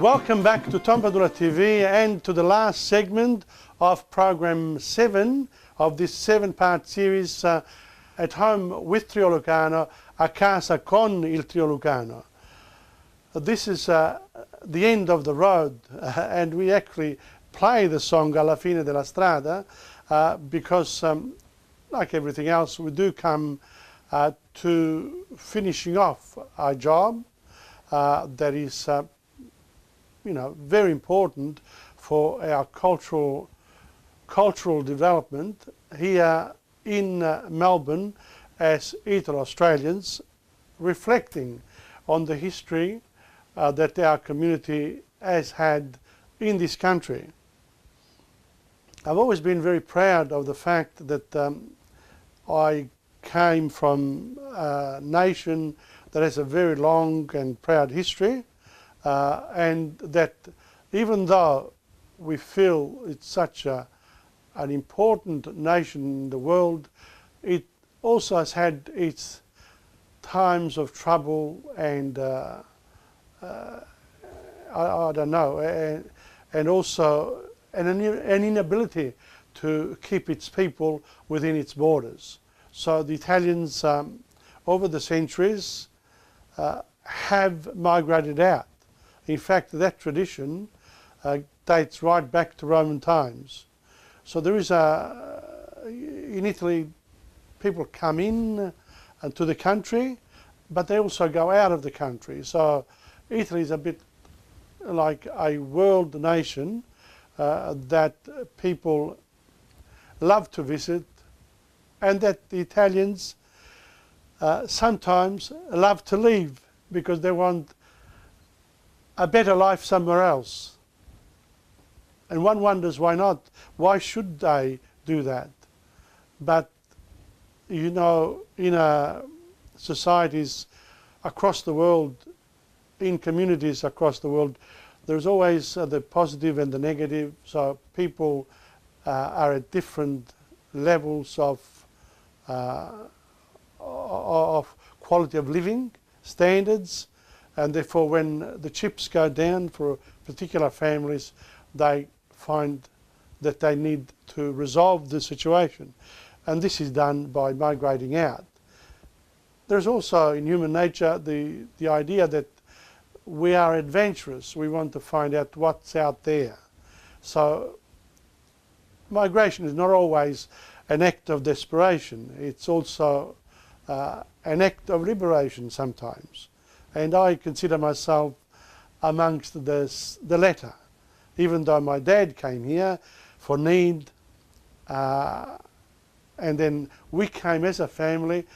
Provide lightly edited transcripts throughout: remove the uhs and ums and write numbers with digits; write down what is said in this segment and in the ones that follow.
Welcome back to TomPadulaTV and to the last segment of program 7 of this 7-part series at home with Trio Lucano, a casa con il Trio Lucano. This is the end of the road and we actually play the song Alla Fine Della Strada because like everything else we do come to finishing off our job that is very important for our cultural development here in Melbourne as Italo-Australians, reflecting on the history that our community has had in this country. I've always been very proud of the fact that I came from a nation that has a very long and proud history, and that even though we feel it's such an important nation in the world, it also has had its times of trouble and I don't know, and also an inability to keep its people within its borders. So the Italians over the centuries have migrated out. In fact, that tradition dates right back to Roman times. So there is in Italy, people come in to the country, but they also go out of the country. So Italy is a bit like a world nation that people love to visit, and that the Italians sometimes love to leave because they want a better life somewhere else. And one wonders why not? Why should they do that? But in societies across the world, in communities across the world, there's always the positive and the negative. So people are at different levels of quality of living standards, and therefore when the chips go down for particular families, they find that they need to resolve the situation, and this is done by migrating out. There's also in human nature the idea that we are adventurous. We want to find out what's out there. So migration is not always an act of desperation. It's also an act of liberation sometimes. And I consider myself amongst the latter, even though my dad came here for need, and then we came as a family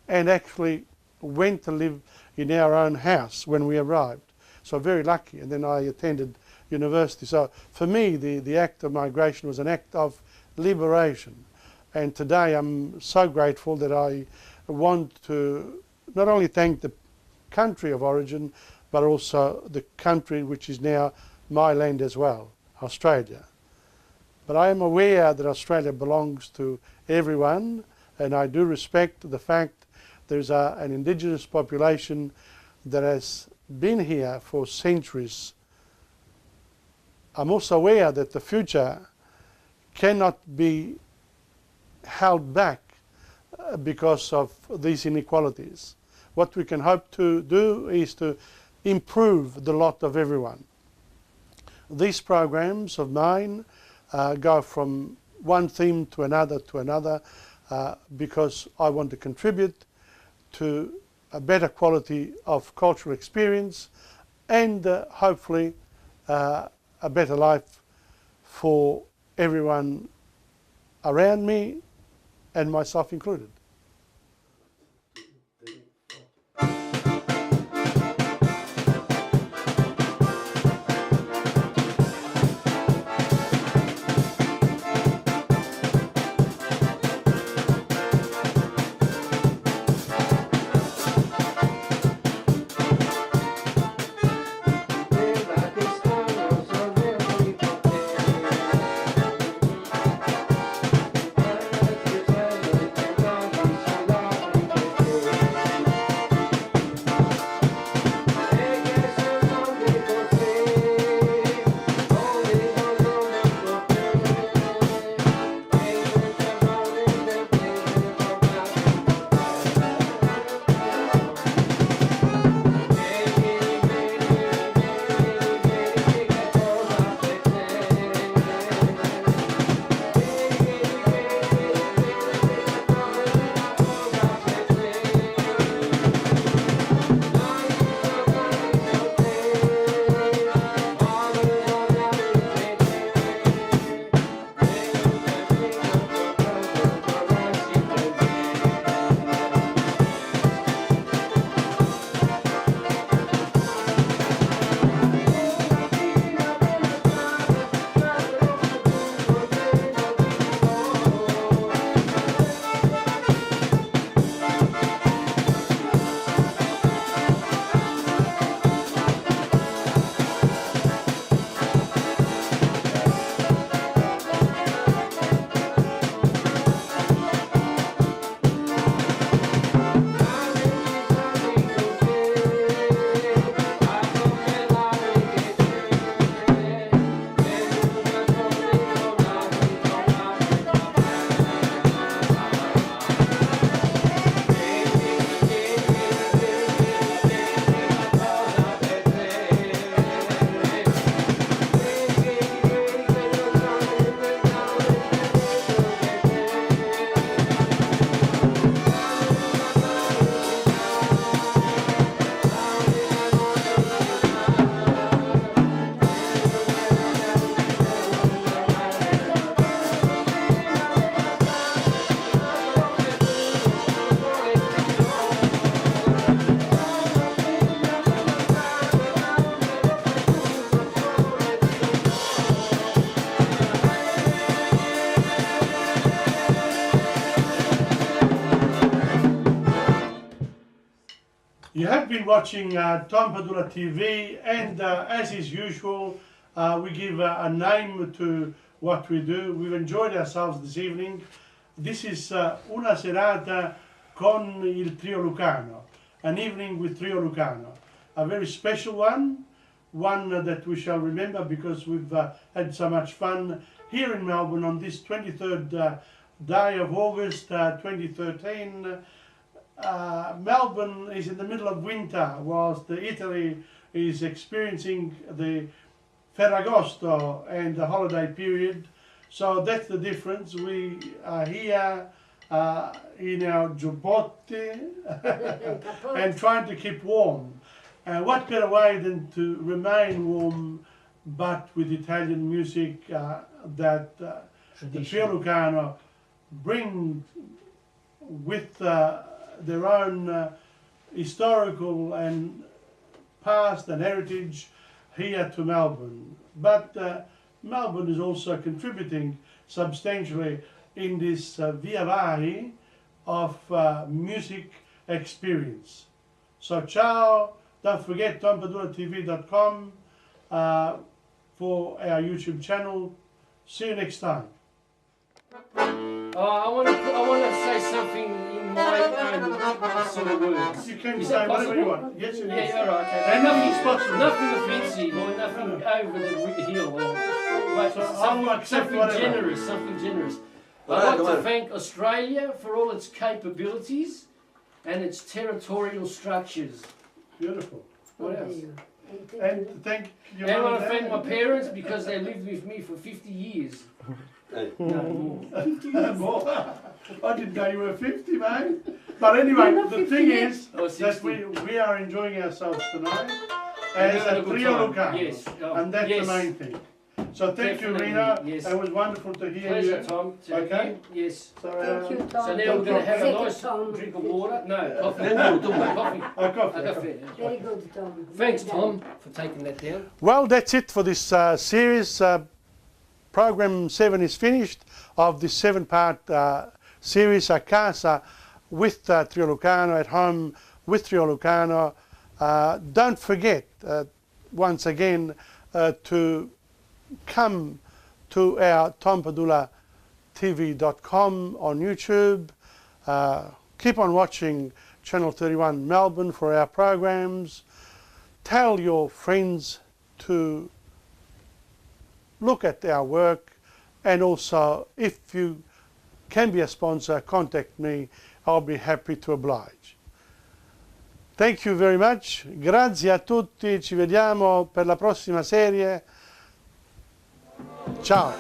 and actually went to live in our own house when we arrived. So very lucky. And then I attended university. So for me, the act of migration was an act of liberation. And today I'm so grateful that I want to not only thank the country of origin, but also the country which is now my land as well, Australia. But I am aware that Australia belongs to everyone, and I do respect the fact there's an indigenous population that has been here for centuries. I'm also aware that the future cannot be held back because of these inequalities. What we can hope to do is to improve the lot of everyone. These programs of mine go from one theme to another because I want to contribute to a better quality of cultural experience and hopefully a better life for everyone around me and myself included. been watching TomPadulaTV, and as is usual, we give a name to what we do. We've enjoyed ourselves this evening. This is una serata con il Trio Lucano, an evening with Trio Lucano. A very special one that we shall remember because we've had so much fun here in Melbourne on this 23rd day of August 2013. Melbourne is in the middle of winter, whilst Italy is experiencing the Ferragosto and the holiday period. So that's the difference. We are here in our giubbotti and trying to keep warm. What better way than to remain warm but with Italian music that the Trio Lucano bring with their own historical and past and heritage here to Melbourne. But Melbourne is also contributing substantially in this via vai of music experience. So ciao, don't forget TomPadulaTV.com for our YouTube channel. See you next time. I want to say something in my own sort of words. You can say whatever you want. Yes, it is. Yeah, all right. Okay. And nothing's possible. Nothing offensive or nothing over the hill. Or something generous. Something generous. I'd like to thank Australia for all its capabilities and its territorial structures. Beautiful. What else? And thank you. And I want to thank my parents because they lived with me for 50 years. No, more. I didn't know you were 50, mate. But anyway, the thing is that we are enjoying ourselves tonight as a Trio Lucano. Yes. And that's the main thing. So thank you, Rena. Yes. It was wonderful to hear you. Pleasure, Tom. Okay? Yes. Thank you, Tom. So now we're going to have a nice drink of water. No, coffee. Coffee. Very good, Tom. Thanks, Tom, for taking that down. Well, that's it for this series. Program 7 is finished of this 7-part series, A Casa with Trio Lucano, at home with Trio Lucano. Don't forget, once again, to come to our TomPadulaTV.com on YouTube. Keep on watching Channel 31 Melbourne for our programs. Tell your friends to look at our work, and also if you can be a sponsor, contact me. I'll be happy to oblige. Thank you very much. Grazie a tutti. Ci vediamo per la prossima serie. Ciao.